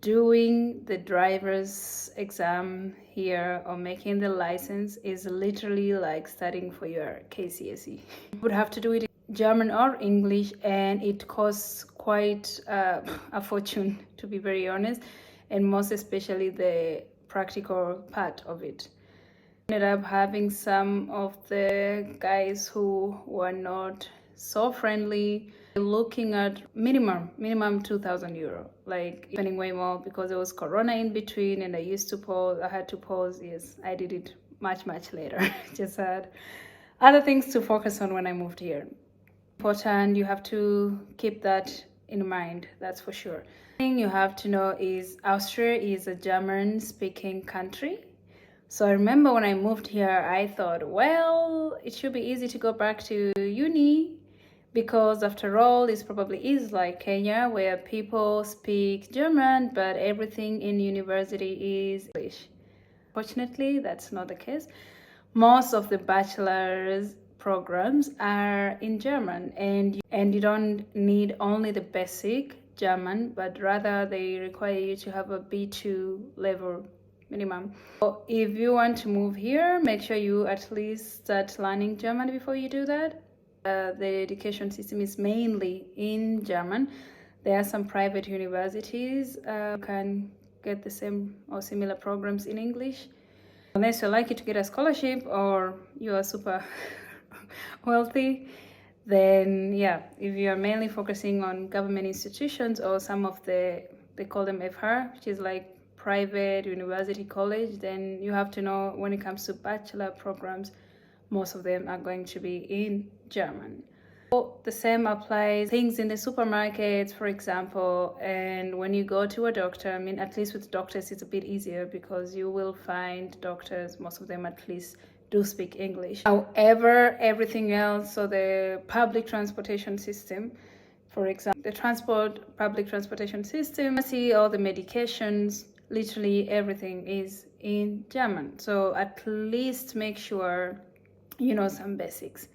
doing the driver's exam here or making the license is literally like studying for your KCSE. You would have to do it in German or English, and it costs quite a fortune, to be very honest, and most especially the practical part of it. Ended up having some of the guys who were not so friendly, looking at minimum 2,000 euro, like spending way more because there was corona in between, and I had to pause. Yes, I did it much later. Just had other things to focus on when I moved here. Important, you have to keep that in mind, that's for sure. The thing you have to know is Austria is a German speaking country. So I remember when I moved here, I thought, well, it should be easy to go back to uni because after all, this probably is like Kenya, where people speak German, but everything in university is English. Fortunately, that's not the case. Most of the bachelor's programs are in German, and you don't need only the basic German, but rather they require you to have a B2 level minimum. So if you want to move here, make sure you at least start learning German before you do that. The education system is mainly in German. There are some private universities you can get the same or similar programs in English. Unless you're lucky to get a scholarship or you are super wealthy, then yeah, if you are mainly focusing on government institutions or some of they call them FR, which is like private university college, then you have to know when it comes to bachelor programs, most of them are going to be in German. The same applies things in the supermarkets, for example, and when you go to a doctor, I mean, at least with doctors it's a bit easier because you will find doctors, most of them at least do speak English. However, everything else, so the public transportation system, for example, the public transportation system, see all the medications, literally everything is in German. So at least make sure you know some basics,